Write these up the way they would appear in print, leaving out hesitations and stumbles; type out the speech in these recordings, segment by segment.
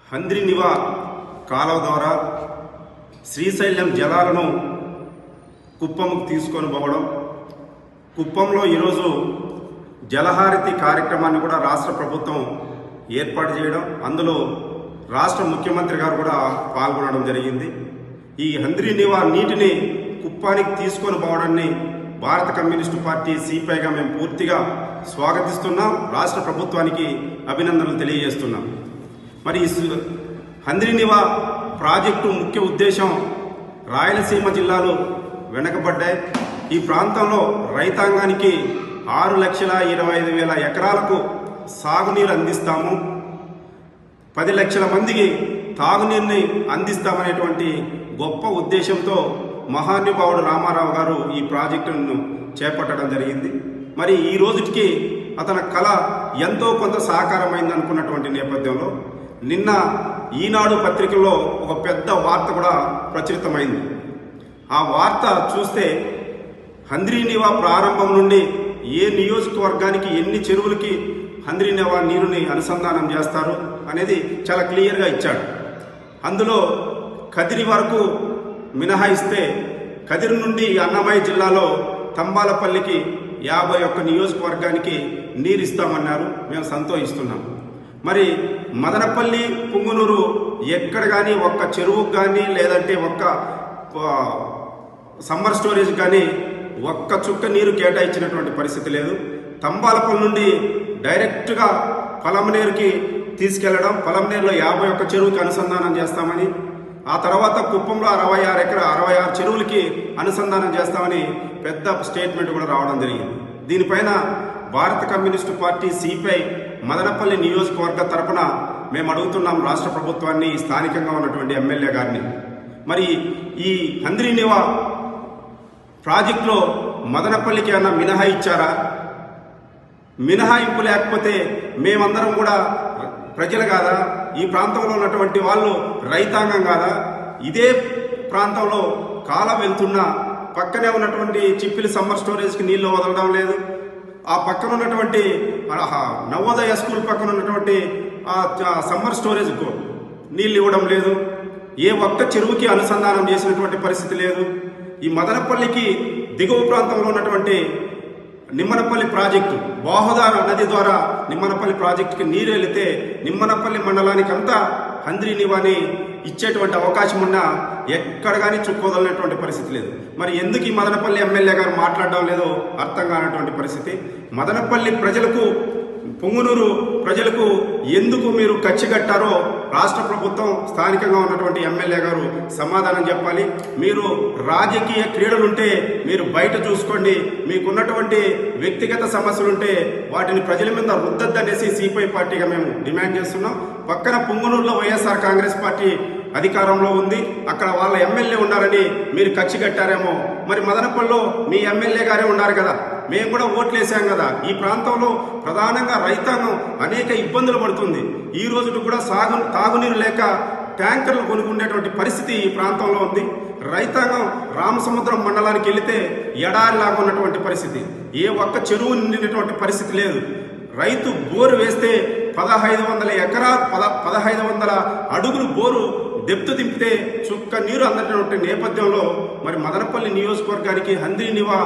హంద్రీనివా కాలువ ద్వారా శ్రీశైలం జలాలను కుప్పంకు తీసుకొని పోవడం, కుప్పంలో ఈరోజు జలహారతి కార్యక్రమాన్ని కూడా రాష్ట్ర ప్రభుత్వం ఏర్పాటు చేయడం, అందులో రాష్ట్ర ముఖ్యమంత్రి గారు కూడా పాల్గొనడం జరిగింది. ఈ హంద్రీనివా నీటిని కుప్పానికి తీసుకొని పోవడాన్ని భారత కమ్యూనిస్టు పార్టీ సిపిఐగా మేము పూర్తిగా స్వాగతిస్తున్నాం. రాష్ట్ర ప్రభుత్వానికి అభినందనలు తెలియజేస్తున్నాం. మరి హంద్రీనివా ప్రాజెక్టు ముఖ్య ఉద్దేశం రాయలసీమ జిల్లాలు వెనకబడ్డాయి. ఈ ప్రాంతంలో రైతాంగానికి 6,25,000 ఎకరాలకు సాగునీరు అందిస్తాము, 10 లక్షల మందికి తాగునీరుని అందిస్తామనేటువంటి గొప్ప ఉద్దేశంతో మహానుభావుడు రామారావు గారు ఈ ప్రాజెక్టును చేపట్టడం జరిగింది. మరి ఈ రోజుకి అతని కళ ఎంతో కొంత సాకారమైంది అనుకున్నటువంటి నేపథ్యంలో నిన్న ఈనాడు పత్రికలో ఒక పెద్ద వార్త కూడా ప్రచురితమైంది. ఆ వార్త చూస్తే హంద్రీనివా ప్రారంభం నుండి ఏ నియోజకవర్గానికి ఎన్ని చెరువులకి హంద్రీనివా నీరుని అనుసంధానం చేస్తారు అనేది చాలా క్లియర్గా ఇచ్చాడు. అందులో కదిరి వరకు మినహాయిస్తే కదిరి నుండి అన్నమయ్య జిల్లాలో తంబాలపల్లికి 51 నియోజకవర్గానికి నీరు ఇస్తామన్నారు. మేము సంతోషిస్తున్నాం. మరి మదనపల్లి, పుంగునూరు ఎక్కడ కానీ ఒక్క చెరువుకు కానీ లేదంటే ఒక్క సమ్మర్ స్టోరేజ్ కానీ ఒక్క చుక్క నీరు కేటాయించినటువంటి పరిస్థితి లేదు. తంబాలపల్లి నుండి డైరెక్ట్గా పొలంనేరుకి తీసుకెళ్లడం, పొలంనేరులో 51 చెరువుకి అనుసంధానం చేస్తామని, ఆ తర్వాత కుప్పంలో 66 చెరువులకి అనుసంధానం చేస్తామని పెద్ద స్టేట్మెంట్ కూడా రావడం జరిగింది. దీనిపైన భారత కమ్యూనిస్టు పార్టీ సిపిఐ మదనపల్లి నియోజకవర్గ తరపున మేము అడుగుతున్నాం రాష్ట్ర ప్రభుత్వాన్ని, స్థానికంగా ఉన్నటువంటి ఎమ్మెల్యే గారిని. మరి ఈ హంద్రీనివా ప్రాజెక్టులో మదనపల్లికి ఏమన్నా మినహా ఇచ్చారా? మినహాయింపు లేకపోతే మేమందరం కూడా ప్రజలు కాదా? ఈ ప్రాంతంలో ఉన్నటువంటి వాళ్ళు రైతాంగం కాదా? ఇదే ప్రాంతంలో కాలం వెళ్తున్న పక్కనే ఉన్నటువంటి చిప్పిలి సమ్మర్ స్టోరేజ్కి నీళ్లు వదలడం లేదు. ఆ పక్కన ఉన్నటువంటి నవోదయ స్కూల్ పక్కన ఉన్నటువంటి సమ్మర్ స్టోరేజ్కు నీళ్ళు ఇవ్వడం లేదు. ఏ ఒక్క చెరువుకి అనుసంధానం చేసినటువంటి పరిస్థితి లేదు. ఈ మదనపల్లికి దిగువ ప్రాంతంలో ఉన్నటువంటి నిమ్మనపల్లి ప్రాజెక్టు, బాహుదా నది ద్వారా నిమ్మనపల్లి ప్రాజెక్టుకి నీరు వెళితే నిమ్మనపల్లి మండలానికి అంతా హంద్రీనివాని ఇచ్చేటువంటి అవకాశం ఉన్నా ఎక్కడ కానీ చుక్కోదలనేటువంటి పరిస్థితి లేదు. మరి ఎందుకు ఈ మదనపల్లి ఎమ్మెల్యే గారు మాట్లాడడం లేదో అర్థం కానటువంటి పరిస్థితి. మదనపల్లి ప్రజలకు, పొంగునూరు ప్రజలకు ఎందుకు మీరు కట్టారో రాష్ట్ర ప్రభుత్వం, స్థానికంగా ఉన్నటువంటి ఎమ్మెల్యే గారు సమాధానం చెప్పాలి. మీరు రాజకీయ క్రీడలుంటే మీరు బయట చూసుకోండి. మీకున్నటువంటి వ్యక్తిగత సమస్యలుంటే వాటిని ప్రజల మీద రుద్దద్దనేసి సిపిఐ పార్టీగా మేము డిమాండ్ చేస్తున్నాం. పక్కన పొంగునూరులో వైఎస్ఆర్ కాంగ్రెస్ పార్టీ అధికారంలో ఉంది. అక్కడ వాళ్ళ ఎమ్మెల్యే ఉన్నారని మీరు కట్టారేమో. మరి మదనపల్లిలో మీ ఎమ్మెల్యే గారే ఉన్నారు కదా, మేము కూడా ఓట్లేసాం కదా. ఈ ప్రాంతంలో ప్రధానంగా రైతాంగం అనేక ఇబ్బందులు పడుతుంది. ఈ రోజు కూడా తాగునీరు లేక ట్యాంకర్లు కొనుక్కునేటువంటి పరిస్థితి ఈ ప్రాంతంలో ఉంది. రైతాంగం రామసముద్రం మండలానికి వెళితే ఎడారిలాగా ఉన్నటువంటి పరిస్థితి. ఏ ఒక్క చెరువు నిండినటువంటి పరిస్థితి లేదు. రైతు బోరు వేస్తే 1500 అడుగులు బోరు దెప్తు దింపితే చుక్క నీరు అందటువంటి నేపథ్యంలో మరి మదనపల్లి నియోజకవర్గానికి హంద్రీనివా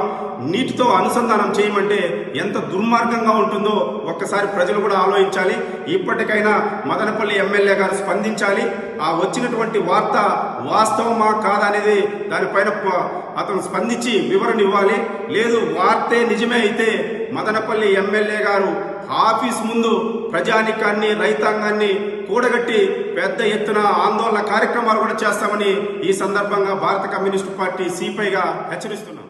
నీటితో అనుసంధానం చేయమంటే ఎంత దుర్మార్గంగా ఉంటుందో ఒక్కసారి ప్రజలు కూడా ఆలోచించాలి. ఇప్పటికైనా మదనపల్లి ఎమ్మెల్యే గారు స్పందించాలి. ఆ వచ్చినటువంటి వార్త వాస్తవమా కాదా అనేది దానిపైన అతను స్పందించి వివరణ ఇవ్వాలి. లేదు వార్తే నిజమే అయితే మదనపల్లి ఎమ్మెల్యే గారు ఆఫీస్ ముందు ప్రజానికాన్ని, రైతాంగాన్ని కూడగట్టి పెద్ద ఎత్తున ఆందోళన కార్యక్రమాలు కూడా చేస్తామని ఈ సందర్భంగా భారత కమ్యూనిస్టు పార్టీ సిపిఐగా హెచ్చరిస్తున్నాం.